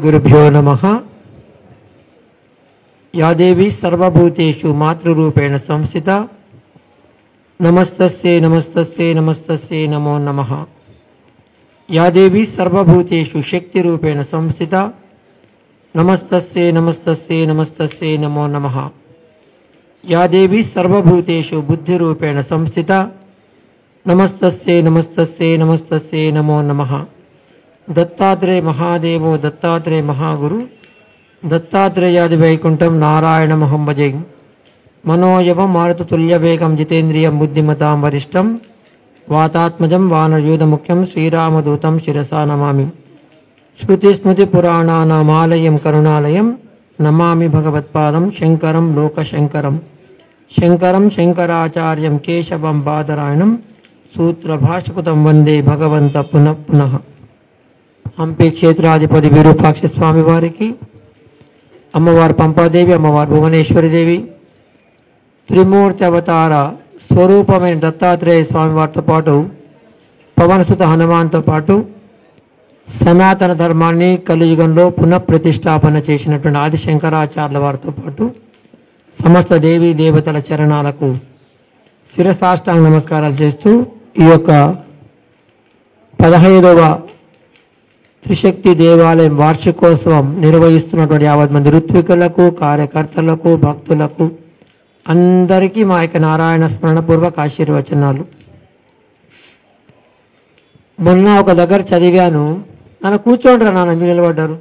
गुरुभ्यो नमः। या देवी सर्वभूतेषु मातृरूपेण संस्थिता नमस्तस्यै नमस्तस्यै नमस्तस्यै नमो नमः। या देवी सर्वभूतेषु शक्तिरूपेण संस्थिता नमस्तस्यै नमस्तस्यै नमस्तस्यै नमो नमः। या देवी सर्वभूतेषु बुद्धिरूपेण संस्थिता नमस्तस्यै नमस्तस्यै नमस्तस्यै नमो नमः। दत्तात्रेय महादेवो दत्तात्रेय महागुरु दत्तात्रेयादि वैकुंठम नारायणमहं भजे। मनोयवं मारुततुल्यवेगं जितेन्द्रियं बुद्धिमतां वरिष्ठं वातात्मजं वानरयूथमुख्यं श्रीरामदूतं शिरसा नमामि। श्रुतिस्मृतिपुराणानामालयं करुणालयं नमामि भगवत्पादं शंकरं लोकशंकरं। शंकरं शंकराचार्यं केशवं बादरायणं सूत्रभाष्यकृतं वंदे भगवन्तं पुनः पुनः। हंपी क्षेत्राधिपति विरूपाक्ष स्वामी वारिकी अम्मवार पंपादेवी अम्मवार भुवनेश्वरी देवी त्रिमूर्ति अवतार स्वरूपమైన दत्तात्रेय स्वामी वारिతో పాటు పవనసుత హనుమాన్తో పాటు సనాతన ధర్మాన్ని కలియుగంలో పునఃప్రతిష్ఠాపన చేసినటువంటి ఆది శంకరాచార్యుల వారితో పాటు సమస్త దేవీ దేవతల చరణాలకు శిరసాష్టాంగ నమస్కారాలు చేస్తూ ఈ యొక్క 15వ త్రిశక్తి దేవాలయం వార్షికోత్సవం నిర్వహిస్తున్నటువంటి 50 మంది ఋత్వికులకు కార్యకర్తలకు భక్తులకు అందరికీ మా యొక్క నారాయణ స్మరణ పూర్వక ఆశీర్వచనాలు. మొన్న ఒక దగ్గర చదివాను, నన్ను కూర్చోండి నాన్న ఎందుకు నిలబడ్డారు,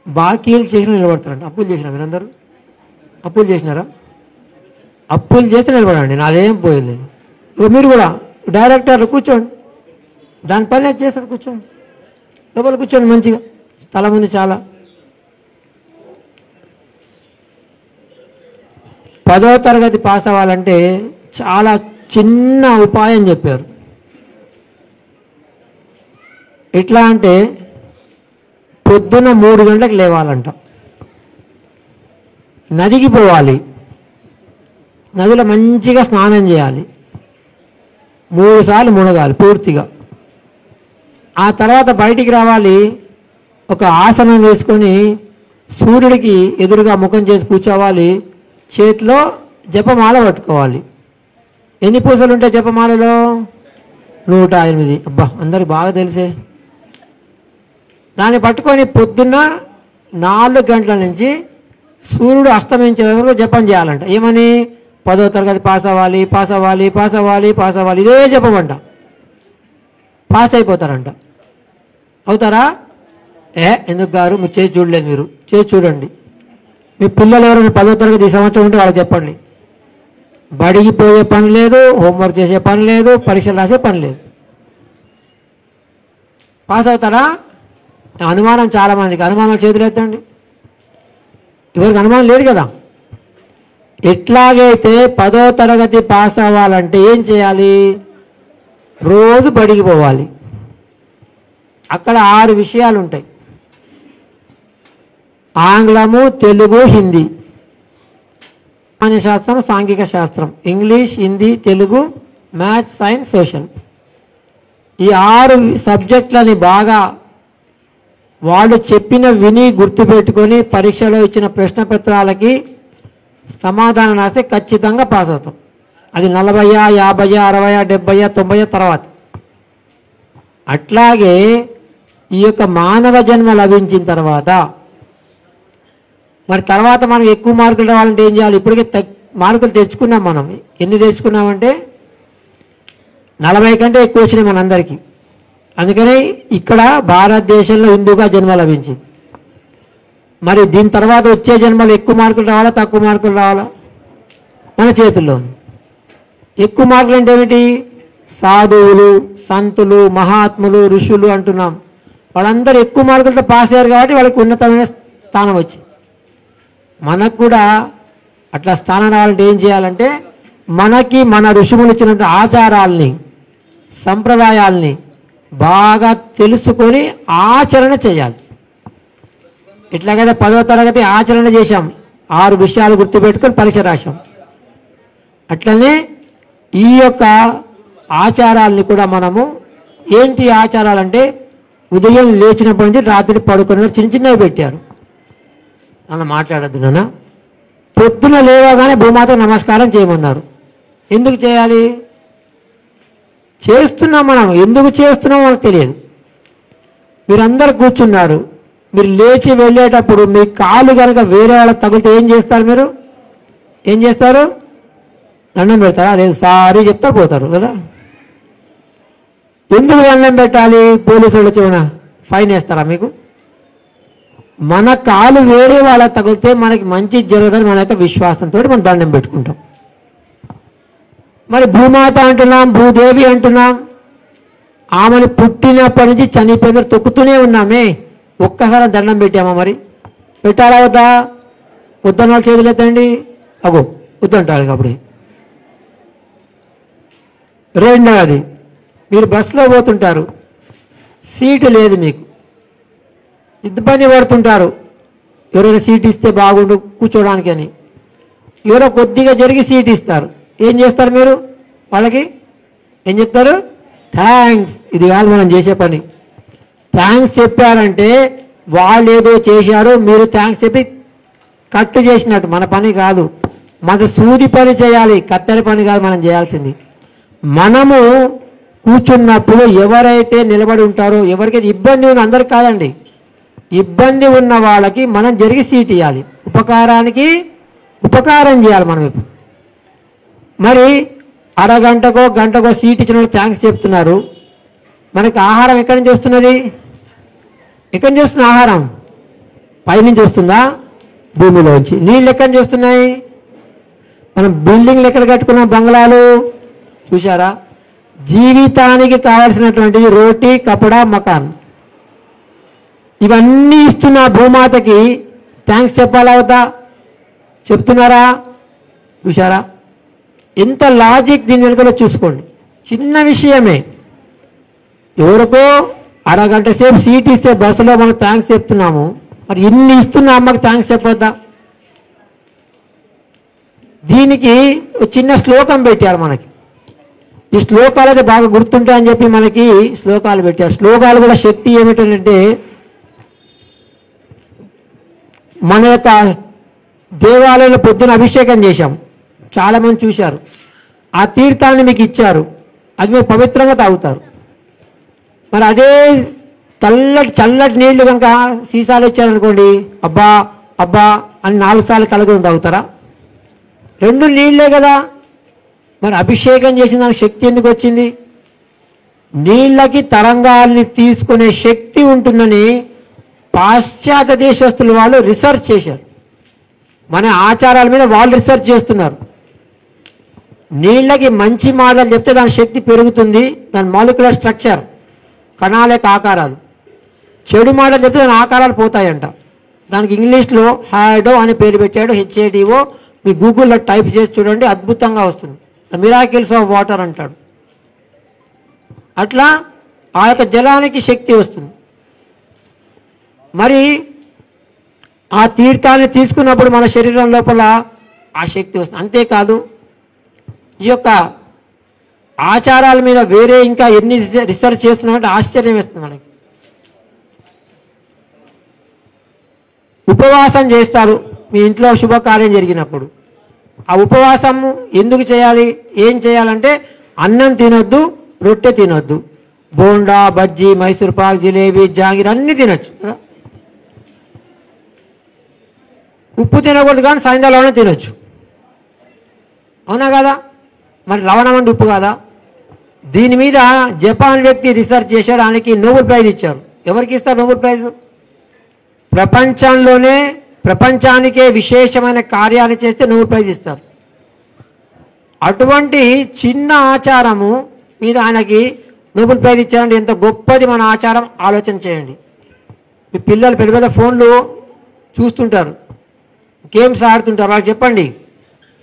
బాకీలు చేసిన నిలబడతారంట. అప్పులు చేసిన మీరందరూ అప్పులు చేసినారా? అప్పులు చేస్తే నిలబడండి, నాదేం పోయింది. ఇక మీరు కూడా డైరెక్టర్లు కూర్చోండి, దాని పని చేస్తారు, కూర్చోండి, లోపల కూర్చోండి, మంచిగా స్థలం ఉంది చాలా. 10వ తరగతి పాస్ అవ్వాలంటే చాలా చిన్న ఉపాయం చెప్పారు. ఎట్లా అంటే పొద్దున్న 3 గంటలకు లేవాలంట, నదికి పోవాలి, నదిలో మంచిగా స్నానం చేయాలి, 3 సార్లు మునగాలి పూర్తిగా. ఆ తర్వాత బయటికి రావాలి, ఒక ఆసనం వేసుకొని సూర్యుడికి ఎదురుగా ముఖం చేసి కూర్చోవాలి, చేతిలో జపమాల పట్టుకోవాలి. ఎన్ని పూసలు ఉంటాయి జపమాలలో? 108. అబ్బా, అందరికి బాగా తెలిసే. దాన్ని పట్టుకొని పొద్దున్న 4 గంటల నుంచి సూర్యుడు అస్తమించే వరకు జపం చేయాలంట. ఏమని? 10వ తరగతి పాస్ అవ్వాలి, పాస్ అవ్వాలి, పాస్ అవ్వాలి, పాస్ అవ్వాలి, ఇదే జపమంట. పాస్ అయిపోతారంట. అవుతారా? ఎందుకు గారు మీరు చేసి చూడలేదు, మీరు చేసి చూడండి. మీ పిల్లలు ఎవరైనా 10వ తరగతి ఈ సంవత్సరం ఉంటే వాళ్ళకి చెప్పండి, బడికి పోయే పని లేదు, హోంవర్క్ చేసే పని లేదు, పరీక్షలు రాసే పని లేదు, పాస్ అవుతారా? అనుమానం చాలామందికి. అనుమానం చేతులు ఎత్తండి. ఎవరికి అనుమానం లేదు కదా? ఎట్లాగైతే 10వ తరగతి పాస్ అవ్వాలంటే ఏం చేయాలి? రోజు బడికి పోవాలి. అక్కడ 6 విషయాలు ఉంటాయి: ఆంగ్లము, తెలుగు, హిందీ, సామాన్య శాస్త్రం, సాంఘిక శాస్త్రం, English, Hindi, Telugu, maths, science, social. ఈ 6 సబ్జెక్టులని బాగా వాళ్ళు చెప్పిన విని గుర్తుపెట్టుకొని పరీక్షలో ఇచ్చిన ప్రశ్న పత్రాలకి సమాధానం రాస్తే ఖచ్చితంగా పాస్ అవుతాం. అది 40, 50, 60, 70, 90 తర్వాత. అట్లాగే ఈ యొక్క మానవ జన్మ లభించిన తర్వాత మరి తర్వాత మనం ఎక్కువ మార్కులు రావాలంటే ఏం చేయాలి? ఇప్పటికే మార్కులు తెచ్చుకున్నాం. మనం ఎన్ని తెచ్చుకున్నామంటే 40 కంటే ఎక్కువ వచ్చినాయి మనందరికీ. అందుకని ఇక్కడ భారతదేశంలో హిందూగా జన్మ లభించింది. మరి దీని తర్వాత వచ్చే జన్మలు ఎక్కువ మార్కులు రావాలా, తక్కువ మార్కులు రావాలా? మన చేతుల్లో. ఎక్కువ మార్కులు అంటే ఏమిటి? సాధువులు, సంతులు, మహాత్ములు, ఋషులు అంటున్నాం. వాళ్ళందరూ ఎక్కువ మార్కులతో పాస్ అయ్యారు కాబట్టి వాళ్ళకి ఉన్నతమైన స్థానం వచ్చింది. మనకు కూడా అట్లా స్థానం రావాలంటే ఏం చేయాలంటే మనకి మన ఋషుములు ఇచ్చినటువంటి ఆచారాల్ని, సంప్రదాయాల్ని బాగా తెలుసుకొని ఆచరణ చేయాలి. ఇట్లాగైతే 10వ తరగతి ఆచరణ చేశాం, 6 విషయాలు గుర్తుపెట్టుకొని పరీక్ష రాశాం. అట్లనే ఈ యొక్క ఆచారాల్ని కూడా మనము ఏంటి ఆచారాలంటే ఉదయం లేచినప్పటి నుంచి రాత్రి పడుకునే చిన్న చిన్నవి పెట్టారు. అలా మాట్లాడద్దు నాన్న. పొద్దున లేవగానే భూమాత నమస్కారం చేయమన్నారు. ఎందుకు చేయాలి? చేస్తున్నాం మనం, ఎందుకు చేస్తున్నాం మనకు తెలియదు. మీరందరూ కూర్చున్నారు, మీరు లేచి వెళ్ళేటప్పుడు మీ కాలు కనుక వేరే వాళ్ళకి తగిలితే ఏం చేస్తారు? మీరు ఏం చేస్తారు? దండం పెడతారా? లేదు, సారీ చెప్తారు, పోతారు కదా. ఎందుకు దండం పెట్టాలి? పోలీసు వాళ్ళు వచ్చి ఫైన్ వేస్తారా మీకు? మన కాలు వేరే వాళ్ళకి తగిలితే మనకి మంచి జరగదని మన యొక్క విశ్వాసంతో మనం దండం పెట్టుకుంటాం. మరి భూమాత అంటున్నాం, భూదేవి అంటున్నాం, ఆమెను పుట్టినప్పటి నుంచి చనిపోయిన తొక్కుతూనే ఉన్నామే. ఒక్కసారి దండం పెట్టామా? మరి పెట్టాలా వద్దా? వద్దన్న వాళ్ళు చేతులు ఎత్తండి. అగో వద్దంటారు కాబట్టి. రెండవది, మీరు బస్సులో పోతుంటారు, సీటు లేదు, మీకు ఇబ్బంది పడుతుంటారు. ఎవరైనా సీట్ ఇస్తే బాగుండు కూర్చోడానికి అని, ఎవరో కొద్దిగా జరిగి సీట్ ఇస్తారు. ఏం చేస్తారు మీరు? వాళ్ళకి ఏం చెప్తారు? థ్యాంక్స్. ఇది కాదు మనం చేసే పని. థ్యాంక్స్ చెప్పారంటే వాళ్ళు ఏదో చేశారు, మీరు థ్యాంక్స్ చెప్పి కట్టు చేసినట్టు. మన పని కాదు, మన సూది పని చేయాలి, కత్తెర పని కాదు మనం చేయాల్సింది. మనము కూర్చున్నప్పుడు ఎవరైతే నిలబడి ఉంటారో, ఎవరికైతే ఇబ్బంది ఉందో అందరికి కాదండి, ఇబ్బంది ఉన్న వాళ్ళకి మనం జరిగి సీట్ ఇవ్వాలి. ఉపకారానికి ఉపకారం చేయాలి మనం. ఇప్పుడు మరి అరగంటకో గంటకో సీట్ ఇచ్చిన వాళ్ళు థ్యాంక్స్ చెప్తున్నారు. మనకి ఆహారం ఎక్కడి నుంచి వస్తున్నది? ఎక్కడి నుంచి వస్తుంది ఆహారం? పైనుంచి వస్తుందా? భూమిలోంచి. నీళ్ళు ఎక్కడి నుంచి వస్తున్నాయి? మనం బిల్డింగ్లు ఎక్కడ కట్టుకున్నాం? బంగ్లాలు చూసారా? జీవితానికి కావాల్సినటువంటిది రోటీ, కపడా, మకాన్, ఇవన్నీ ఇస్తున్న భూమాతకి థ్యాంక్స్ చెప్పాలా వద్దా? చెప్తున్నారా? చూసారా ఎంత లాజిక్ దీని వెనుకలో? చూసుకోండి, చిన్న విషయమే. ఎవరికో అరగంట సేపు సీట్ ఇస్తే బస్సులో మనం థ్యాంక్స్ చెప్తున్నాము, మరి ఇన్ని ఇస్తున్న అమ్మకి థ్యాంక్స్ చెప్పొద్దా? దీనికి చిన్న శ్లోకం పెట్టారు మనకి. ఈ శ్లోకాలు అయితే బాగా గుర్తుంటాయని చెప్పి మనకి శ్లోకాలు పెట్టారు. శ్లోకాలు కూడా శక్తి ఏమిటంటే, మన యొక్క దేవాలయంలో పొద్దున అభిషేకం చేశాం, చాలామంది చూశారు. ఆ తీర్థాన్ని మీకు ఇచ్చారు, అది మీరు పవిత్రంగా తాగుతారు. మరి అదే చల్లటి నీళ్లు కనుక సీసాలు ఇచ్చారనుకోండి, అబ్బా అబ్బా అని 4 సార్లు కలుగుని తాగుతారా? 2 నీళ్లే కదా. మరి అభిషేకం చేసిన దానికి శక్తి ఎందుకు వచ్చింది? నీళ్ళకి తరంగాల్ని తీసుకునే శక్తి ఉంటుందని పాశ్చాత్య దేశస్తులు వాళ్ళు రీసెర్చ్ చేశారు. మన ఆచారాల మీద వాళ్ళు రీసెర్చ్ చేస్తున్నారు. నీళ్ళకి మంచి మాటలు చెప్తే దాని శక్తి పెరుగుతుంది, దాని మాలిక్యులర్ స్ట్రక్చర్, కణాల యొక్క ఆకారాలు. చెడు మాటలు చెప్తే దాని ఆకారాలు పోతాయంట. దానికి ఇంగ్లీష్లో హ్యాడో అని పేరు పెట్టాడు, HADO. మీ గూగుల్లో టైప్ చేసి చూడండి, అద్భుతంగా వస్తుంది. ద మిరాకిల్స్ ఆఫ్ వాటర్ అంటాడు. అట్లా ఆ యొక్క జలానికి శక్తి వస్తుంది. మరి ఆ తీర్థాన్ని తీసుకున్నప్పుడు మన శరీరం లోపల ఆ శక్తి వస్తుంది. అంతేకాదు, ఈ యొక్క ఆచారాల మీద వేరే ఇంకా ఎన్ని రీసెర్చ్ చేస్తున్నామంటే ఆశ్చర్యం వేస్తుంది మనకి. ఉపవాసం చేస్తారు మీ ఇంట్లో శుభకార్యం జరిగినప్పుడు. ఆ ఉపవాసము ఎందుకు చేయాలి? ఏం చేయాలంటే అన్నం తినొద్దు, రొట్టె తినొద్దు, బోండా, బజ్జీ, మైసూర్ పాక్, జిలేబీ, జాంగీర్ అన్నీ తినొచ్చు కదా. ఉప్పు తినకూడదు కానీ సాయంత్రం తినొచ్చు, అవునా కదా? మరి లవణం అంటే ఉప్పు కదా. దీని మీద జపాన్ వ్యక్తి రీసెర్చ్ చేశాడు, ఆయనకి నోబెల్ ప్రైజ్ ఇచ్చారు. ఎవరికి ఇస్తారు నోబెల్ ప్రైజ్? ప్రపంచానికే విశేషమైన కార్యాన్ని చేస్తే నోబెల్ ప్రైజ్ ఇస్తారు. అటువంటి చిన్న ఆచారము మీద ఆయనకి నోబెల్ ప్రైజ్ ఇచ్చారంటే ఎంత గొప్పది మన ఆచారం. ఆలోచన చేయండి. మీ పిల్లలు పెద్ద పెద్ద ఫోన్లు చూస్తుంటారు, గేమ్స్ ఆడుతుంటారు, వాళ్ళకి చెప్పండి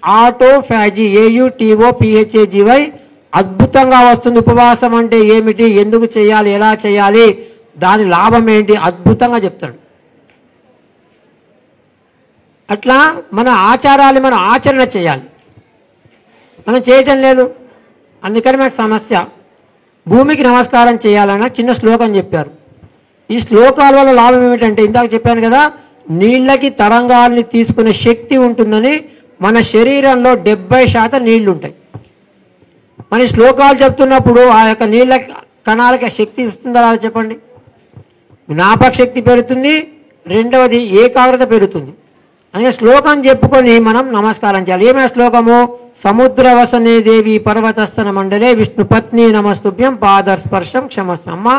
ఆటోఫాజీ, AUTOPHAGY అద్భుతంగా వస్తుంది. ఉపవాసం అంటే ఏమిటి, ఎందుకు చేయాలి, ఎలా చేయాలి, దాని లాభం ఏంటి, అద్భుతంగా చెప్తాడు. అట్లా మన ఆచారాలు మనం ఆచరణ చేయాలి, మనం చేయటం లేదు. అందుకని మనకు సమస్య. భూమికి నమస్కారం చేయాలన్న చిన్న శ్లోకం చెప్పారు. ఈ శ్లోకాల వల్ల లాభం ఏమిటంటే ఇందాక చెప్పాను కదా, నీళ్ళకి తరంగాల్ని తీసుకునే శక్తి ఉంటుందని. మన శరీరంలో 70% నీళ్లు ఉంటాయి. మన శ్లోకాలు చెప్తున్నప్పుడు ఆ యొక్క నీళ్ళ కణాలకి శక్తి ఇస్తుందా రాదా చెప్పండి? జ్ఞాపక శక్తి పెరుగుతుంది, రెండవది ఏకాగ్రత పెరుగుతుంది. అందుకే శ్లోకం చెప్పుకొని మనం నమస్కారం చేయాలి. ఏమైనా శ్లోకము? సముద్రవసనే దేవి పర్వతస్థన మండలే విష్ణుపత్ని నమస్తుభ్యం పాదస్పర్శం క్షమస్మి. అమ్మ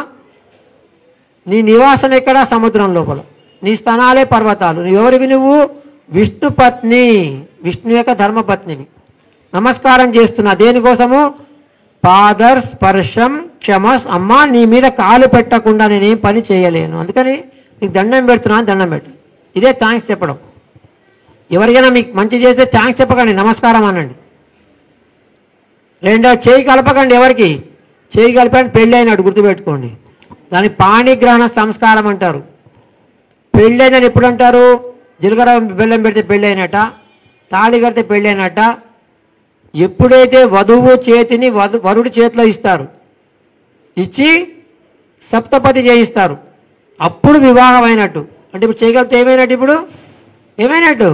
నీ నివాసం ఎక్కడ? సముద్రం లోపల. నీ స్థానాలే పర్వతాలు. ఎవరివి నువ్వు? విష్ణుపత్ని, విష్ణు యొక్క ధర్మపత్నివి. నమస్కారం చేస్తున్నా దేనికోసము? పాదస్పర్శం క్షమస్. అమ్మ నీ మీద కాలు పెట్టకుండా నేనేం పని చేయలేను, అందుకని నీకు దండం పెడుతున్నా, దండం పెట్టు. ఇదే థ్యాంక్స్ చెప్పడం. ఎవరికైనా మీకు మంచి చేస్తే థ్యాంక్స్ చెప్పకండి, నమస్కారం అనండి. రెండో చేయి కలపకండి. ఎవరికి చేయి కలిపండి? పెళ్ళి అయినట్టు గుర్తుపెట్టుకోండి. దాన్ని పాణిగ్రహణ సంస్కారం అంటారు. పెళ్ళైనని ఎప్పుడు అంటారు? జీలకర్ర బెల్లం పెడితే పెళ్ళి అయినట్ట, తాళి కడితే పెళ్ళి అయినట్ట. ఎప్పుడైతే వధువు చేతిని వరుడి చేతిలో ఇస్తారు, ఇచ్చి సప్తపది చేయిస్తారు, అప్పుడు వివాహం అయినట్టు. అంటే ఇప్పుడు చేయగలిగితే ఏమైనట్టు? ఇప్పుడు ఏమైనట్టు?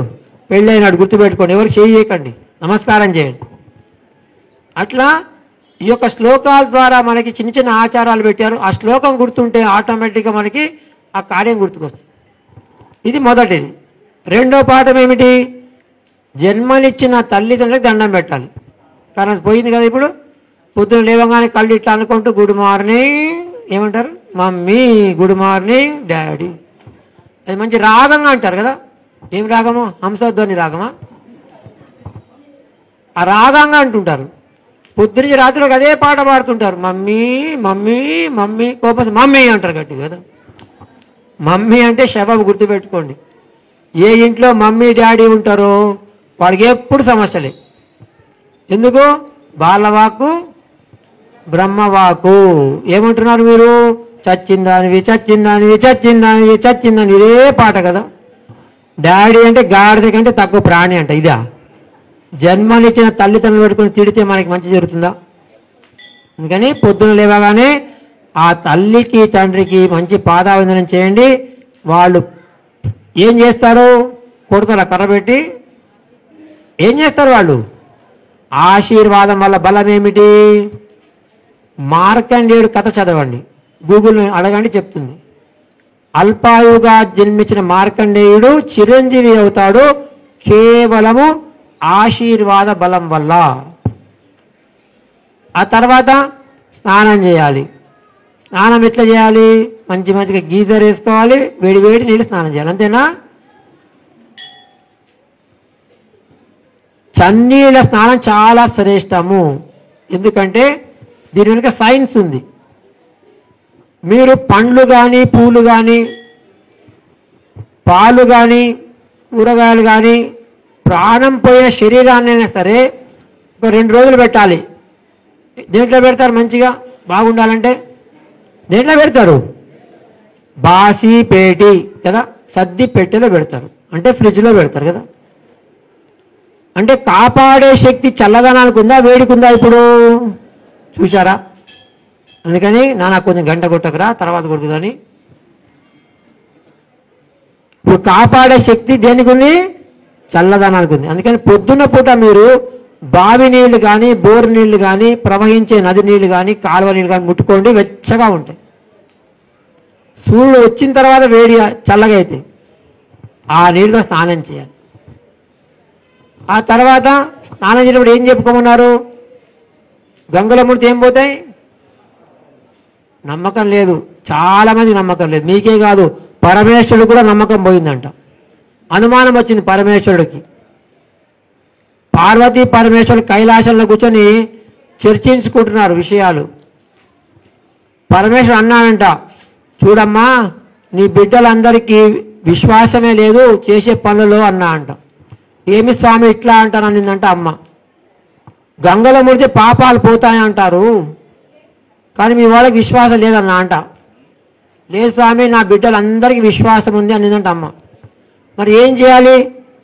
పెళ్ళి అయినట్టు గుర్తుపెట్టుకోండి. ఎవరు చేయకండి, నమస్కారం చేయండి. అట్లా ఈ యొక్క శ్లోకాల ద్వారా మనకి చిన్న చిన్న ఆచారాలు పెట్టారు. ఆ శ్లోకం గుర్తుంటే ఆటోమేటిక్గా మనకి ఆ కార్యం గుర్తుకొస్తుంది. ఇది మొదటిది. రెండో పాఠం ఏమిటి? జన్మనిచ్చిన తల్లిదండ్రులకు దండం పెట్టాలి. కానీ అది పోయింది కదా. ఇప్పుడు పొద్దున లేవగానే కళ్ళు ఇట్లా అనుకుంటూ గుడ్ మార్నింగ్ ఏమంటారు? Mummy, good morning daddy. అది మంచి రాగంగా అంటారు కదా. ఏం రాగము? హంసధ్వని రాగమా? ఆ రాగంగా అంటుంటారు. పొద్దునుంచి రాత్రికి అదే పాట పాడుతుంటారు. మమ్మీ మమ్మీ మమ్మీ, కోపం మమ్మీ అంటారు గట్టి కదా. మమ్మీ అంటే శబాబు గుర్తుపెట్టుకోండి. ఏ ఇంట్లో మమ్మీ డాడీ ఉంటారో వాడికి ఎప్పుడు సమస్యలే. ఎందుకు? బాలవాకు బ్రహ్మవాకు. ఏమంటున్నారు మీరు? చచ్చిందానివి చచ్చిందానివి చచ్చిందానివి చచ్చిందానివి, ఇదే పాట కదా. డాడీ అంటే గాడిద కంటే తక్కువ ప్రాణి అంట. ఇదా? జన్మనిచ్చిన తల్లిదండ్రులు పెట్టుకుని తిడితే మనకి మంచి జరుగుతుందా? అందుకని పొద్దున లేవగానే ఆ తల్లికి తండ్రికి మంచి పాదావందనం చేయండి. వాళ్ళు ఏం చేస్తారు? కొడతారా కర్ర పెట్టి? ఏం చేస్తారు వాళ్ళు? ఆశీర్వాదం వల్ల బలం ఏమిటి? మార్కండేయుడు కథ చదవండి, గూగుల్ అడగండి, చెప్తుంది. అల్పాయుగా జన్మించిన మార్కండేయుడు చిరంజీవి అవుతాడు కేవలము ఆశీర్వాద బలం వల్ల. ఆ తర్వాత స్నానం చేయాలి. స్నానం ఎట్లా చేయాలి? మంచి మంచిగా గీజర్ వేసుకోవాలి, వేడి వేడి నీళ్ళు స్నానం చేయాలి. అంతేనా? చన్నీళ్ళ స్నానం చాలా శ్రేష్టము. ఎందుకంటే దీని వెనుక సైన్స్ ఉంది. మీరు పండ్లు కానీ, పూలు కానీ, పాలు కానీ, కూరగాయలు కానీ, ప్రాణం పోయిన శరీరాన్నైనా సరే ఒక 2 రోజులు పెట్టాలి. దేంట్లో పెడతారు? మంచిగా బాగుండాలంటే దేంట్లో పెడతారు? బాసి పేటి కదా, సర్ది పెట్టెలో పెడతారు. అంటే ఫ్రిడ్జ్లో పెడతారు కదా. అంటే కాపాడే శక్తి చల్లదనానికి ఉందా, వేడికుందా? ఇప్పుడు చూశారా? అందుకని నాన్న కొంచెం గంట కొట్టకరా, తర్వాత కొడుతు. కానీ ఇప్పుడు కాపాడే శక్తి దేనికి ఉంది? చల్లదనానికి ఉంది. అందుకని పొద్దున్న పూట మీరు బావి నీళ్లు కానీ, బోర్ నీళ్లు కానీ, ప్రవహించే నది నీళ్లు కానీ, కాలువ నీళ్ళు కానీ ముట్టుకోండి, వెచ్చగా ఉంటాయి. సూర్యుడు వచ్చిన తర్వాత వేడి చల్లగా అయితే ఆ నీళ్ళతో స్నానం చేయాలి. ఆ తర్వాత స్నానం చేసినప్పుడు ఏం చెప్పుకోమన్నారు? గంగలో ముడితే ఏం పోతాయి? నమ్మకం లేదు, చాలామంది నమ్మకం లేదు. మీకే కాదు, పరమేశ్వరుడు కూడా నమ్మకం పోయిందంట. అనుమానం వచ్చింది పరమేశ్వరుడికి. పార్వతీ పరమేశ్వరుడు కైలాసంలో కూర్చొని చర్చించుకుంటున్నారు విషయాలు. పరమేశ్వరుడు అన్నాడంట, చూడమ్మా నీ బిడ్డలందరికీ విశ్వాసమే లేదు చేసే పనులలో అన్నా అంట. ఏమి స్వామి ఇట్లా అంటాను అనిందంట అమ్మ. గంగలో ముడితే పాపాలు పోతాయంటారు, కానీ మీ వాళ్ళకి విశ్వాసం లేదన్నా అంట. లేదు స్వామి నా బిడ్డలందరికీ విశ్వాసం ఉంది అనిందంట అమ్మ. మరి ఏం చేయాలి?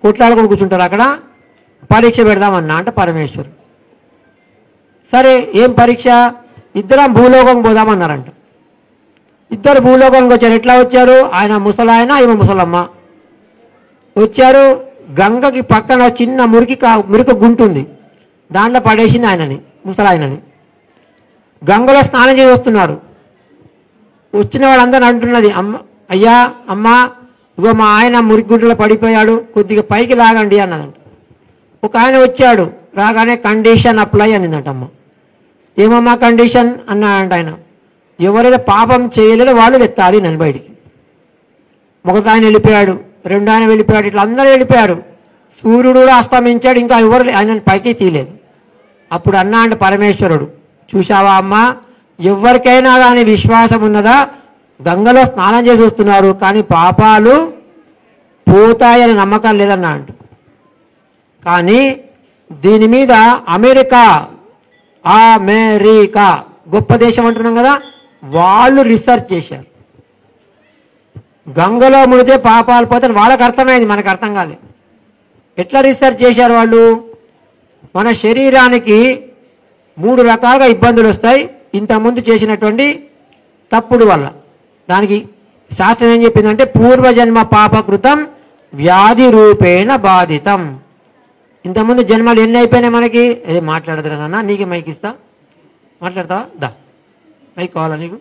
కొట్లాడుకొని కూర్చుంటారు అక్కడ. పరీక్ష పెడదామన్నా అంట పరమేశ్వరుడు. సరే ఏం పరీక్ష? ఇద్దరం భూలోకం పోదామన్నారంట. ఇద్దరు భూలోకానికి వచ్చారు. ఎట్లా వచ్చారు? ఆయన ముసలాయన, ఈమె ముసలమ్మ వచ్చారు. గంగకి పక్కన చిన్న మురికి గుంట ఉంది, దాంట్లో పడేసింది ఆయనని, ముసలాయనని. గంగలో స్నానం చేసి వస్తున్నారు. వచ్చిన వాళ్ళందరూ అంటున్నది, అమ్మ అయ్యా అమ్మ, ఇగో మా ఆయన మురికి గుంటలో పడిపోయాడు, కొద్దిగా పైకి లాగండి అన్నదంట. ఒక ఆయన వచ్చాడు, రాగానే కండిషన్ అప్లై అనిందంట అమ్మ. ఏమమ్మా కండిషన్ అన్నాడంట ఆయన. ఎవరైతే పాపం చేయలేదో వాళ్ళు ఎత్తాలి నన్ను బయటికి. ఒక ఆయన వెళ్ళిపోయాడు, రెండు ఆయన వెళ్ళిపోయాడు, ఇట్లా అందరూ వెళ్ళిపోయారు. సూర్యుడు కూడా అస్తమించాడు, ఇంకా ఎవరు ఆయనను పైకి తీయలేదు. అప్పుడు అన్నా అంటే పరమేశ్వరుడు, చూశావా అమ్మ, ఎవరికైనా కానీ విశ్వాసం ఉన్నదా? గంగలో స్నానం చేసి వస్తున్నారు, కానీ పాపాలు పోతాయని నమ్మకం లేదన్నా అంట. కానీ దీని మీద అమెరికా గొప్ప దేశం అంటున్నాం కదా, వాళ్ళు రీసెర్చ్ చేశారు. గంగలో ముడితే పాపాలు పోతే వాళ్ళకి అర్థమైంది, మనకు అర్థం కాలేదు. ఎట్లా రీసెర్చ్ చేశారు వాళ్ళు? మన శరీరానికి 3 రకాలుగా ఇబ్బందులు వస్తాయి ఇంతకుముందు చేసినటువంటి తప్పుడు వల్ల. దానికి శాస్త్రం ఏం చెప్పిందంటే, పూర్వజన్మ పాపకృతం వ్యాధి రూపేణ బాధితం. ఇంతకుముందు జన్మలు ఎన్ని అయిపోయినాయి మనకి? అదే మాట్లాడదురా నాన్న, నీకే మైక్ ఇస్తా, మాట్లాడతావా? దా మైక్ కావాలా నీకు?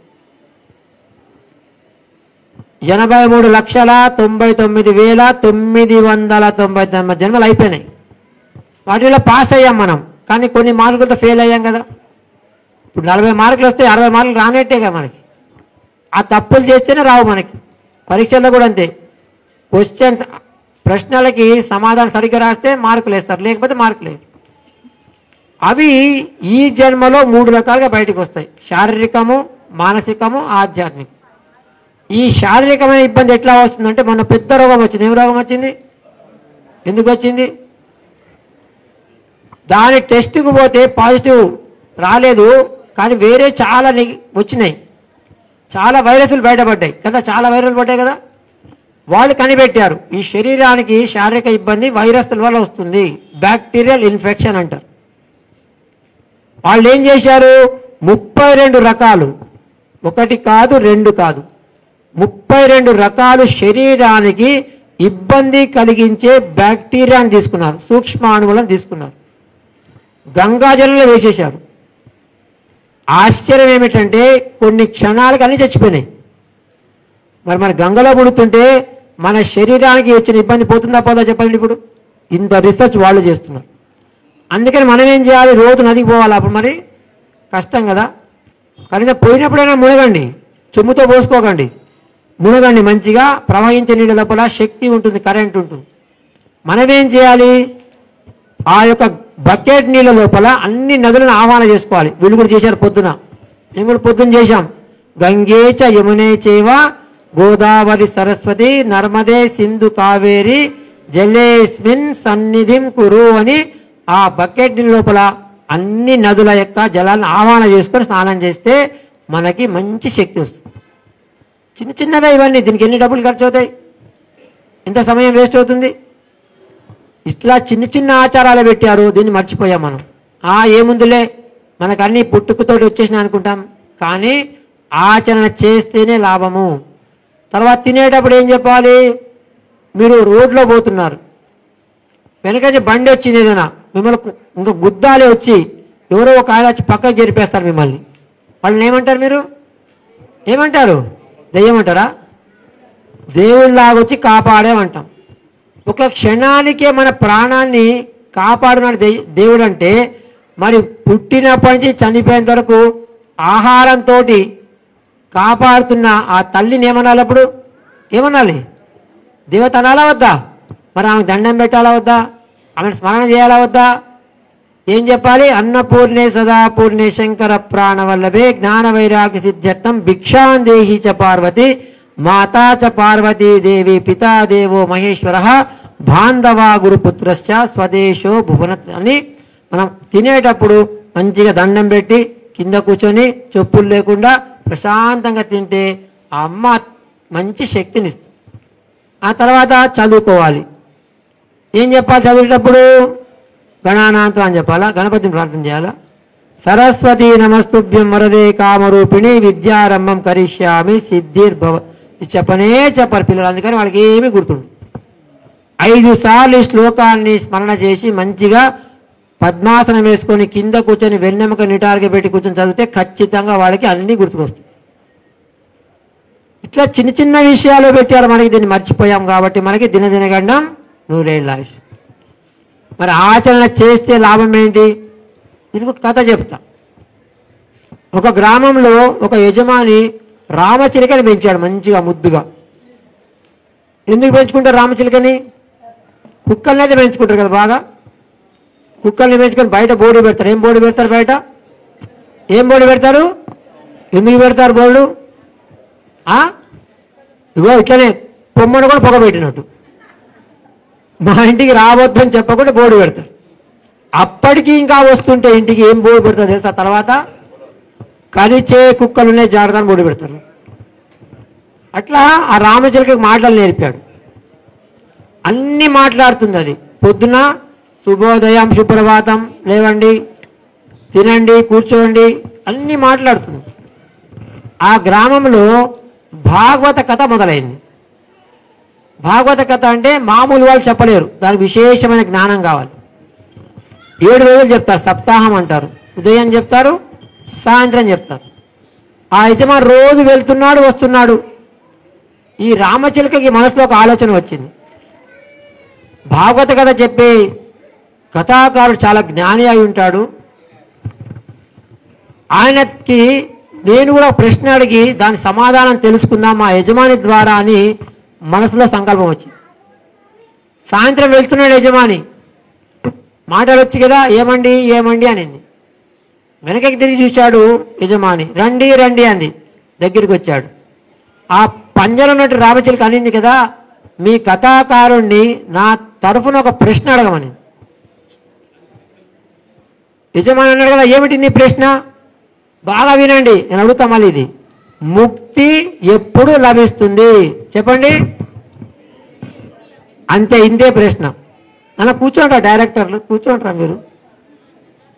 83,99,999 జన్మలు అయిపోయినాయి. వాటిలో పాస్ అయ్యాం మనం, కానీ కొన్ని మార్కులతో ఫెయిల్ అయ్యాం కదా. ఇప్పుడు 40 మార్కులు వస్తే 60 మార్కులు రానట్టేగా మనకి. ఆ తప్పులు చేస్తేనే రావు మనకి. పరీక్షల్లో కూడా అంతే, ప్రశ్నలకి సమాధానం సరిగ్గా రాస్తే మార్కులు వేస్తారు, లేకపోతే మార్కులు లేదు. అవి ఈ జన్మలో 3 రకాలుగా బయటకు వస్తాయి: శారీరకము, మానసికము, ఆధ్యాత్మికం. ఈ శారీరకమైన ఇబ్బంది ఎట్లా వస్తుందంటే, మొన్న పెద్ద రోగం వచ్చింది. ఏం రోగం వచ్చింది? ఎందుకు వచ్చింది? దాని టెస్ట్కు పోతే పాజిటివ్ రాలేదు, కానీ వేరే చాలా వచ్చినాయి. చాలా వైరస్లు బయటపడ్డాయి కదా, చాలా వైరస్లు పడ్డాయి కదా. వాళ్ళు కనిపెట్టారు, ఈ శరీరానికి శారీరక ఇబ్బంది వైరస్ల వల్ల వస్తుంది, బ్యాక్టీరియల్ ఇన్ఫెక్షన్ అంటారు. వాళ్ళు ఏం చేశారు? 32 రకాలు, 1 కాదు 2 కాదు, 32 రకాలు శరీరానికి ఇబ్బంది కలిగించే బ్యాక్టీరియాని తీసుకున్నారు, సూక్ష్మాణువులను తీసుకున్నారు, గంగాజలంలో వేసేశారు. ఆశ్చర్యం ఏమిటంటే, కొన్ని క్షణాలకు అన్నీ చచ్చిపోయినాయి. మరి మన గంగలో పుడుతుంటే మన శరీరానికి వచ్చిన ఇబ్బంది పోతుందా పోదా చెప్పండి. ఇప్పుడు ఇంత రీసెర్చ్ వాళ్ళు చేస్తున్నారు. అందుకని మనం ఏం చేయాలి? రోజు నదికి పోవాలి. అప్పుడు మరి కష్టం కదా. కనీసం పోయినప్పుడైనా మునగండి, చెమ్ముతో పోసుకోకండి, మునగండి. మంచిగా ప్రవహించే నీళ్ళ లోపల శక్తి ఉంటుంది, కరెంట్ ఉంటుంది. మనమేం చేయాలి? ఆ యొక్క బకెట్ నీళ్ళ లోపల అన్ని నదులను ఆహ్వానం చేసుకోవాలి. వీళ్ళు కూడా చేశారు పొద్దున, మేము కూడా పొద్దున చేశాం. గంగే చ యమునే చైవ గోదావరి సరస్వతి నర్మదే సింధు కావేరి జలేస్మిన్ సన్నిధిం కురు అని ఆ బకెట్ నీళ్ళ లోపల అన్ని నదుల యొక్క జలాలను ఆహ్వానం చేసుకొని స్నానం చేస్తే మనకి మంచి శక్తి వస్తుంది. చిన్న చిన్నగా ఇవన్నీ, దీనికి ఎన్ని డబ్బులు ఖర్చు అవుతాయి, ఎంత సమయం వేస్ట్ అవుతుంది. ఇట్లా చిన్న చిన్న ఆచారాలు పెట్టారు, దీన్ని మర్చిపోయాం మనం. ఏముందిలే మనకు అన్ని పుట్టుకతోటి వచ్చేసినాయి అనుకుంటాం, కానీ ఆచరణ చేస్తేనే లాభము. తర్వాత తినేటప్పుడు ఏం చెప్పాలి? మీరు రోడ్లో పోతున్నారు, వెనకనే బండి వచ్చింది, ఏదైనా మిమ్మల్ని ఇంకా గుద్దాలే వచ్చి, ఎవరో ఒక ఆయన వచ్చి పక్కకు జరిపేస్తారు మిమ్మల్ని. వాళ్ళని ఏమంటారు? మీరు ఏమంటారు? దెయ్యమంటారా? దేవుళ్ళలాగొచ్చి కాపాడేమంటాం. ఒక క్షణానికే మన ప్రాణాన్ని కాపాడున్నాడు దేవుడు అంటే, మరి పుట్టినప్పటి నుంచి చనిపోయేంత వరకు ఆహారంతో కాపాడుతున్న ఆ తల్లిని ఏమనాలి? అప్పుడు ఏమనాలి? దేవత అనాలా వద్దా? మరి ఆమెకు దండం పెట్టాలా వద్దా? ఆమెను స్మరణ చేయాలా వద్దా? ఏం చెప్పాలి? అన్నపూర్ణే సదాపూర్ణే శంకర ప్రాణవల్లభే జ్ఞాన వైరాగ్య సిద్ధ్యర్థం భిక్షాందేహి చ పార్వతి మాతా చ పార్వతీ దేవి పితా దేవో మహేశ్వర బాంధవా గురుపుత్రశ్చ స్వదేశో భువన అని మనం తినేటప్పుడు మంచిగా దండం పెట్టి కింద కూర్చొని చెప్పులు లేకుండా ప్రశాంతంగా తింటే ఆ అమ్మ మంచి శక్తినిస్తుంది. ఆ తర్వాత చదువుకోవాలి. ఏం చెప్పాలి చదివేటప్పుడు? గణానాంతం అని చెప్పాలా? గణపతిని ప్రార్థన చేయాలా? సరస్వతి నమస్తుభ్యం వరదే కామరూపిణి విద్యారంభం కరిష్యామి సిద్ధిర్భవ. చెప్పనే చెప్పరు పిల్లలు, అందుకని వాళ్ళకి ఏమీ గుర్తుండు. 5 సార్లు ఈ శ్లోకాన్ని స్మరణ చేసి మంచిగా పద్మాసనం వేసుకొని కింద కూర్చొని వెన్నెముక నిటారుగా పెట్టి కూర్చొని చదివితే ఖచ్చితంగా వాళ్ళకి అన్నీ గుర్తుకొస్తాయి. ఇట్లా చిన్న చిన్న విషయాలు పెట్టారు మనకి, దీన్ని మర్చిపోయాం కాబట్టి మనకి దినదినగండం 100 ఏళ్ళ ఆయుష్. మరి ఆచరణ చేస్తే లాభం ఏంటి? దీనికి ఒక కథ చెప్తా. ఒక గ్రామంలో ఒక యజమాని రామచిలుకని పెంచాడు మంచిగా ముద్దుగా. ఎందుకు పెంచుకుంటారు రామచిలుకని? కుక్కల్ని అయితే పెంచుకుంటారు కదా బాగా. కుక్కల్ని పెంచుకొని బయట బోర్డు పెడతారు. ఏం బోర్డు పెడతారు బయట? ఏం బోర్డు పెడతారు? ఎందుకు పెడతారు బోర్డు? ఇగో ఇట్లనే పొమ్మను కూడా పొగ పెట్టినట్టు మా ఇంటికి రావద్దని చెప్పకుండా బోర్డు పెడతారు. అప్పటికి ఇంకా వస్తుంటే ఇంటికి ఏం బోర్డు పెడతారు తెలుసా? తర్వాత కలిచే కుక్కలునే జాగ్రత్త బోర్డు పెడతారు. అట్లా ఆ రామచిలుకకి మాటలు నేర్పాడు. అన్నీ మాట్లాడుతుంది అది. పొద్దున శుభోదయం సుప్రభాతం, లేవండి, తినండి, కూర్చోండి, అన్నీ మాట్లాడుతుంది. ఆ గ్రామంలో భాగవత కథ మొదలైంది. భాగవత కథ అంటే మామూలు వాళ్ళు చెప్పలేరు, దానికి విశేషమైన జ్ఞానం కావాలి. 7 రోజులు చెప్తారు, సప్తాహం అంటారు. ఉదయం చెప్తారు, సాయంత్రం చెప్తారు. ఆ యజమాని రోజు వెళ్తున్నాడు వస్తున్నాడు. ఈ రామచిలుకకి మనసులో ఒక ఆలోచన వచ్చింది. భాగవత కథ చెప్పే కథాకారుడు చాలా జ్ఞాని అయి ఉంటాడు, ఆయనకి నేను కూడా ప్రశ్న అడిగి దాని సమాధానం తెలుసుకుందాం మా యజమాని ద్వారా అని మనసులో సంకల్పం వచ్చింది. సాయంత్రం వెళ్తున్నాడు యజమాని, మాటలు వచ్చి కదా, ఏమండి ఏమండి అనింది. వెనకకి తిరిగి చూశాడు యజమాని, రండి రండి అంది. దగ్గరికి వచ్చాడు. ఆ పంజరం ఉన్నట్టు రామచిలుక అనింది కదా, మీ కథాకారుణ్ణి నా తరఫున ఒక ప్రశ్న అడగమని. యజమాని అన్నాడు కదా, ఏమిటి నీ ప్రశ్న? బాగా వినండి, నేను అడుగుతా మళ్ళీ. ఇది ముక్తి ఎప్పుడు లభిస్తుంది చెప్పండి. అంతే, ఇంతే ప్రశ్న. అలా కూర్చోంటారా డైరెక్టర్లు? కూర్చోంటారా మీరు?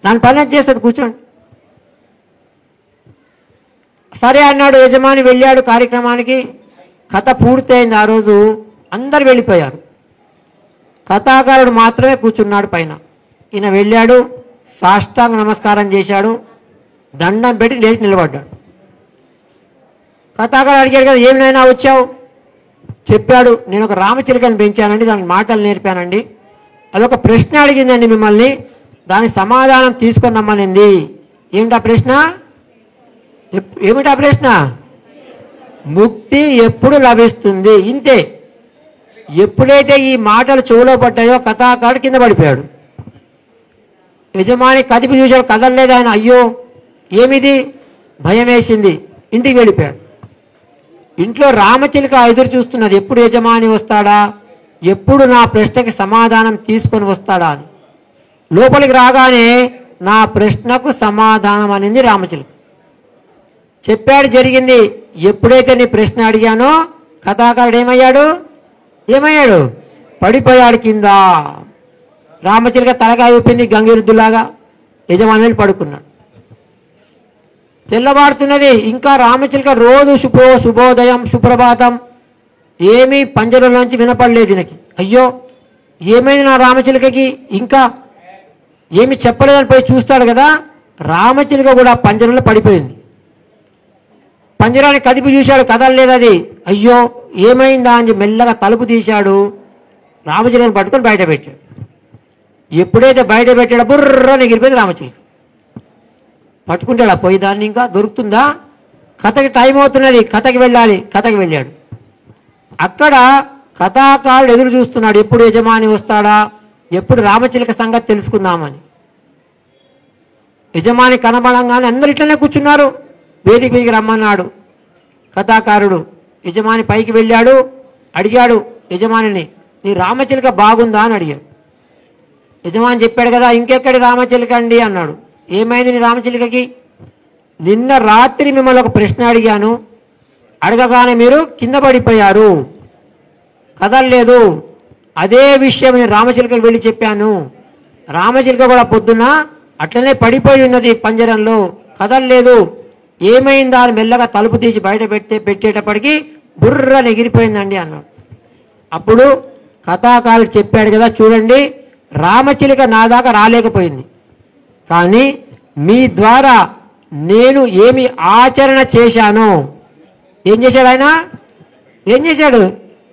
దాని పని చేస్తుంది, కూర్చోండి. సరే అన్నాడు యజమాని. వెళ్ళాడు కార్యక్రమానికి. కథ పూర్తయింది. ఆ రోజు అందరు వెళ్ళిపోయారు. కథాకారుడు మాత్రమే కూర్చున్నాడు పైన. ఈయన వెళ్ళాడు, సాష్టాంగ నమస్కారం చేశాడు, దండం పెట్టి లేచి నిలబడ్డాడు. కథాకారుడు అడిగాడు కదా, ఏమైనా వచ్చావు? చెప్పాడు, నేను ఒక రామచిలుకని పెంచానండి, దానికి మాటలు నేర్పానండి, అదొక ప్రశ్న అడిగిందండి మిమ్మల్ని, దాని సమాధానం తీసుకొని రమ్మనింది. ఏమిటా ప్రశ్న? ఏమిటా ప్రశ్న? ముక్తి ఎప్పుడు లభిస్తుంది. ఇంతే. ఎప్పుడైతే ఈ మాటలు చెవులో పడ్డాయో కథాకారుడు కింద పడిపోయాడు. యజమాని కదిపి చూశాడు, కదలలేదు ఆయన. అయ్యో ఏమిది? భయం వేసింది. ఇంటికి వెళ్ళిపోయాడు. ఇంట్లో రామచిలుక ఎదురు చూస్తున్నది, ఎప్పుడు యజమాని వస్తాడా, ఎప్పుడు నా ప్రశ్నకి సమాధానం తీసుకొని వస్తాడా అని. లోపలికి రాగానే నా ప్రశ్నకు సమాధానం అనింది రామచిలుక. చెప్పాడు జరిగింది. ఎప్పుడైతే నీ ప్రశ్న అడిగానో కథాకారుడు ఏమయ్యాడు? పడిపోయాడు కింద. రామచిలుక తలకాయ ఊపింది గంగిరుద్దులాగా. యజమాని వెళ్ళి పడుకున్నాడు. తెల్లవారుతున్నది. ఇంకా రామచిలుక రోజు శుభోదయం సుప్రభాతం ఏమీ పంజరంలోంచి వినపడలేదు దీనికి. అయ్యో ఏమైంది నా రామచిలుకకి, ఇంకా ఏమి చెప్పలేదని పోయి చూస్తాడు కదా, రామచిలుక కూడా పంజరంలో పడిపోయింది. పంజరాన్ని కదిపి చూశాడు, కదలలేదు అది. అయ్యో ఏమైందా అని మెల్లగా తలుపు తీశాడు, రామచిలుకని పట్టుకొని బయట పెట్టాడు. ఎప్పుడైతే బయట పెట్టాడో బుర్రని ఎగిరిపోయింది రామచిలుక. పట్టుకుంటాడా పోయి దాన్ని? ఇంకా దొరుకుతుందా? కథకి టైం అవుతున్నది, కథకి వెళ్ళాలి. కథకి వెళ్ళాడు. అక్కడ కథాకారుడు ఎదురు చూస్తున్నాడు, ఎప్పుడు యజమాని వస్తాడా, ఎప్పుడు రామచిలుక సంగతి తెలుసుకుందామని. యజమాని కనబడంగానే అందరు ఇట్లనే కూర్చున్నారు. వేదిక మీదకి రమ్మన్నాడు కథాకారుడు. యజమాని పైకి వెళ్ళాడు, అడిగాడు యజమానిని, నీ రామచిలుక బాగుందా అని అడిగాడు. యజమాని చెప్పాడు కదా, ఇంకెక్కడి రామచిలుక అండి అన్నాడు. ఏమైంది నీ రామచిలుకకి? నిన్న రాత్రి మిమ్మల్ని ఒక ప్రశ్న అడిగాను, అడగగానే మీరు కింద పడిపోయారు, కదలలేదు. అదే విషయం నేను రామచిలుకకి వెళ్ళి చెప్పాను. రామచిలుక కూడా పొద్దున్న అట్లనే పడిపోయి ఉన్నది పంజరంలో, కదలలేదు. ఏమైందా అని మెల్లగా తలుపు తీసి బయట పెట్టేటప్పటికి బుర్రని ఎగిరిపోయిందండి అన్నాడు. అప్పుడు కథాకారుడు చెప్పాడు కదా, చూడండి రామచిలుక నా దాకా రాలేకపోయింది, కానీ మీ ద్వారా నేను ఏమి ఆచరణ చేశానో. ఏం చేశాడు ఆయన? ఏం చేశాడు?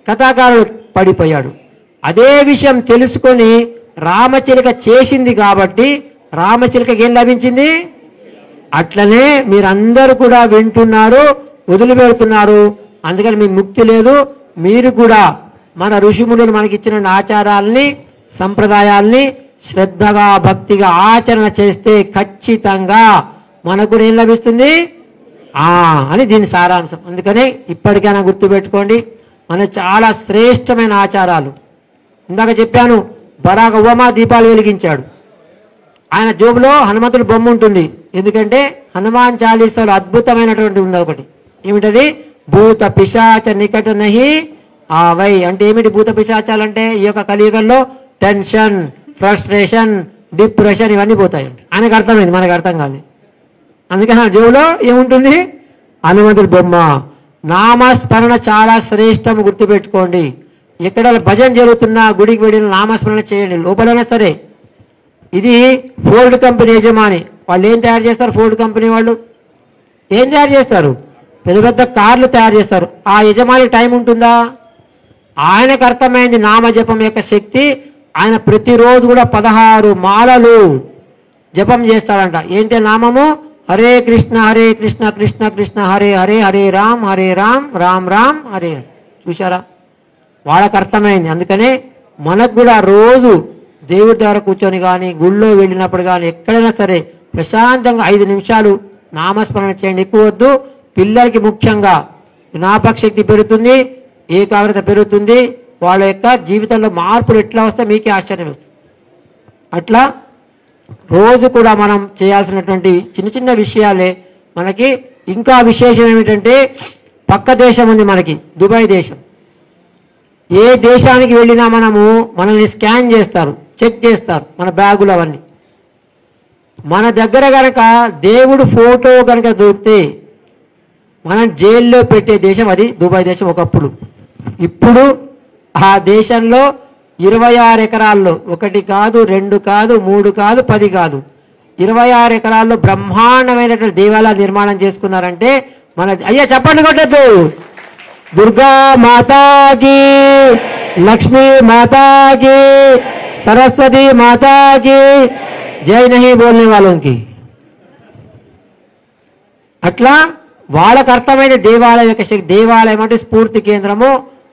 కథాకారుడు పడిపోయాడు. అదే విషయం తెలుసుకొని రామచిలుక చేసింది కాబట్టి రామచిలుకకి ఏం లభించింది? అట్లనే మీరందరూ కూడా వింటున్నారు, వదిలిపెడుతున్నారు, అందుకని మీకు ముక్తి లేదు. మీరు కూడా మన ఋషిమునులు మనకిచ్చిన ఆచారాలని, సంప్రదాయాల్ని శ్రద్ధగా భక్తిగా ఆచరణ చేస్తే ఖచ్చితంగా మనకు కూడా ఏం లభిస్తుంది అని దీని సారాంశం. అందుకని ఇప్పటికైనా గుర్తుపెట్టుకోండి, మన చాలా శ్రేష్టమైన ఆచారాలు. ఇందాక చెప్పాను, బరాక్ ఒబామా దీపాలు వెలిగించాడు. ఆయన జోబులో హనుమంతుడి బొమ్మ ఉంటుంది. ఎందుకంటే హనుమాన్ చాలీసాలో అద్భుతమైనటువంటి ఉంది ఒకటి. ఏమిటది? భూత పిశాచ నికట నహి ఆవై. అంటే ఏమిటి భూత పిశాచాలు అంటే? ఈ యొక్క కలియుగంలో టెన్షన్, ఫ్రస్ట్రేషన్, డిప్రెషన్ ఇవన్నీ పోతాయి. ఆయనకు అర్థమైంది, మనకు అర్థం కాదు. అందుకని ఆ జోబులో ఏముంటుంది? హనుమంతుడి బొమ్మ. నామస్మరణ చాలా శ్రేష్టం, గుర్తుపెట్టుకోండి. ఎక్కడ భజన జరుగుతున్నా గుడికి వెళ్ళిన నామస్మరణ చేయండి, లోపలైనా సరే. ఇది ఫోర్డ్ కంపెనీ యజమాని, వాళ్ళు ఏం తయారు చేస్తారు? ఫోర్డ్ కంపెనీ వాళ్ళు ఏం తయారు చేస్తారు? పెద్ద పెద్ద కార్లు తయారు చేస్తారు. ఆ యజమాని టైం ఉంటుందా? ఆయనకు అర్థమైంది నామజపం యొక్క శక్తి. ఆయన ప్రతిరోజు కూడా 16 మాలలు జపం చేస్తాడంట. ఏంటి నామము? హరే కృష్ణ కృష్ణ కృష్ణ హరే హరే, హరే రామ్ రామ్ రామ్ హరే. చూశారా? వాళ్ళకు అర్థమైంది. అందుకనే మనకు కూడా రోజు దేవుడి దగ్గర కూర్చొని కానీ, గుళ్ళో వెళ్ళినప్పుడు కానీ, ఎక్కడైనా సరే ప్రశాంతంగా 5 నిమిషాలు నామస్మరణ చేయండి. ఎక్కువ వద్దు. పిల్లలకి ముఖ్యంగా జ్ఞాపక శక్తి పెరుగుతుంది, ఏకాగ్రత పెరుగుతుంది, వాళ్ళ యొక్క జీవితంలో మార్పులు ఎట్లా వస్తే మీకే ఆశ్చర్యం వస్తుంది. అట్లా రోజు కూడా మనం చేయాల్సినటువంటి చిన్న చిన్న విషయాలే మనకి. ఇంకా విశేషం ఏమిటంటే, పక్క దేశం ఉంది మనకి, దుబాయ్ దేశం. ఏ దేశానికి వెళ్ళినా మనల్ని స్కాన్ చేస్తారు, చెక్ చేస్తారు మన బ్యాగులు అవన్నీ. మన దగ్గర కనుక దేవుడు ఫోటో కనుక దొరికితే మనం జైల్లో పెట్టే దేశం అది దుబాయ్ దేశం ఒకప్పుడు. ఇప్పుడు ఆ దేశంలో 26 ఎకరాల్లో 1 కాదు, 2 కాదు, 3 కాదు, 10 కాదు, 26 ఎకరాల్లో బ్రహ్మాండమైనటువంటి దేవాలయాలు నిర్మాణం చేసుకున్నారంటే మన అయ్యా చెప్పండి కొట్టద్దు. దుర్గా మాతాకి, లక్ష్మీ మాతాకి, సరస్వతి మాతాకి జై నహి బోల్నే వాళ్ళకి. అట్లా వాళ్ళకు అర్థమైన దేవాలయం యొక్క శక్తి. దేవాలయం అంటే స్ఫూర్తి కేంద్రము,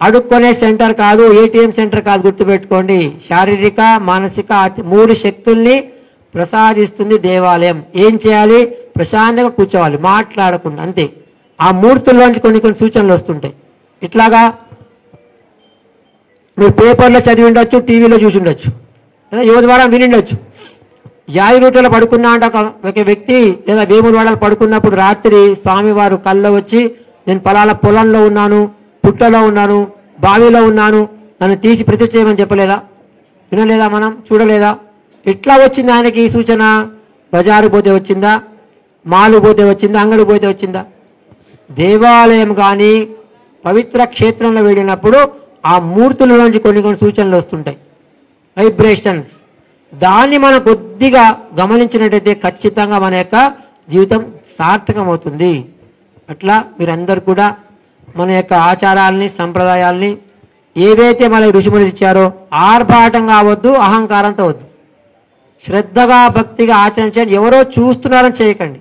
అడుక్కునే సెంటర్ కాదు, ఏటీఎం సెంటర్ కాదు. గుర్తుపెట్టుకోండి, శారీరక మానసిక 3 శక్తుల్ని ప్రసాదిస్తుంది దేవాలయం. ఏం చేయాలి? ప్రశాంతంగా కూర్చోవాలి, మాట్లాడకుండా, అంతే. ఆ మూర్తుల్లోంచి కొన్ని సూచనలు వస్తుంటాయి. ఇట్లాగా మీరు పేపర్లో చదివి ఉండొచ్చు, టీవీలో చూసి ఉండొచ్చు, లేదా యువ ద్వారా వినిండొచ్చు. యాదిరూటలో పడుకున్నా అంటే ఒక వ్యక్తి లేదా వేములవాడలో పడుకున్నప్పుడు రాత్రి స్వామివారు కల్లో వచ్చి, నేను పలానా పొలంలో ఉన్నాను, పుట్టలో ఉన్నాను, బావిలో ఉన్నాను, నన్ను తీసి ప్రతిష్ఠ చేయమని చెప్పలేదా? వినలేదా? మనం చూడలేదా? ఎట్లా వచ్చింది ఆయనకి ఈ సూచన? బజారు పోతే వచ్చిందా? మాలు పోతే వచ్చిందా? అంగడి పోతే వచ్చిందా? దేవాలయం కానీ పవిత్ర క్షేత్రంలో వెళ్ళినప్పుడు ఆ మూర్తులలోంచి కొన్ని సూచనలు వస్తుంటాయి, వైబ్రేషన్స్. దాన్ని మనం కొద్దిగా గమనించినట్టయితే ఖచ్చితంగా మన యొక్క జీవితం సార్థకమవుతుంది. అట్లా మీరందరూ కూడా మన యొక్క ఆచారాలని, సంప్రదాయాల్ని ఏవైతే మన ఋషిములు ఇచ్చారో ఆర్భాటంగా అవద్దు, అహంకారంతో వద్దు. శ్రద్ధగా భక్తిగా ఆచరణ చేయండి. ఎవరో చూస్తున్నారని చేయకండి.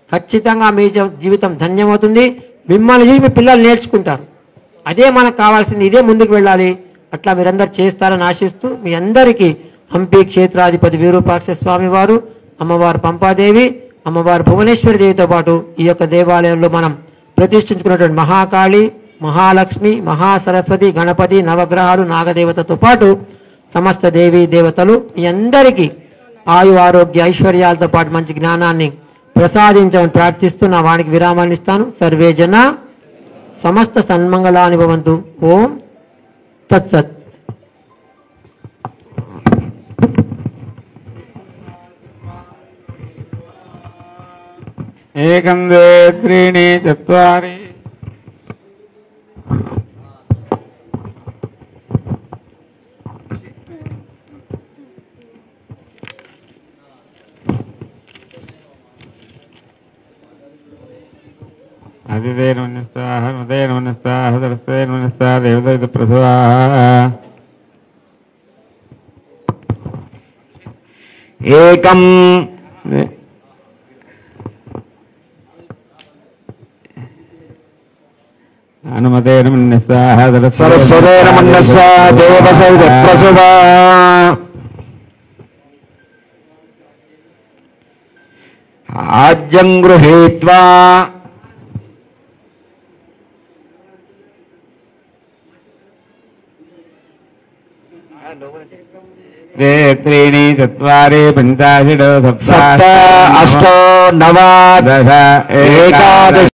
ఖచ్చితంగా మీ జీవితం ధన్యమవుతుంది. మిమ్మల్ని చూసి మీ పిల్లలు నేర్చుకుంటారు. అదే మనకు కావాల్సింది, ఇదే ముందుకు వెళ్ళాలి. అట్లా మీరందరూ చేస్తారని ఆశిస్తూ మీ అందరికీ హంపి క్షేత్రాధిపతి విరూపాక్ష స్వామి వారు, అమ్మవారు పంపాదేవి, అమ్మవారు భువనేశ్వరి దేవితో పాటు ఈ యొక్క దేవాలయంలో మనం ప్రతిష్ఠించుకున్నటువంటి మహాకాళి, మహాలక్ష్మి, మహాసరస్వతి, గణపతి, నవగ్రహాలు, నాగదేవతతో పాటు సమస్త దేవి దేవతలు మీ అందరికీ ఆయు ఆరోగ్య ఐశ్వర్యాలతో పాటు మంచి జ్ఞానాన్ని ప్రసాదించమని ప్రార్థిస్తూ నా వానికి విరామాన్ని ఇస్తాను. సర్వే జన సమస్త సన్మంగళాని భవంతు. ఓం తత్సత్. एकं द्वे त्रीणि चत्वारि अदितेन मनस्साह मदेन मनस्साह दरस्तेन मनस्साह देवदैत प्रसवाः एकं अनुमतेन मनस्साह सरस्वतेन मनस्साह देवदैत प्रसवाः आज्यं गृहीत्वा द्वे त्रीणि चत्वारि पञ्च षट् सप्त सप्त अष्ट नव दश एकादश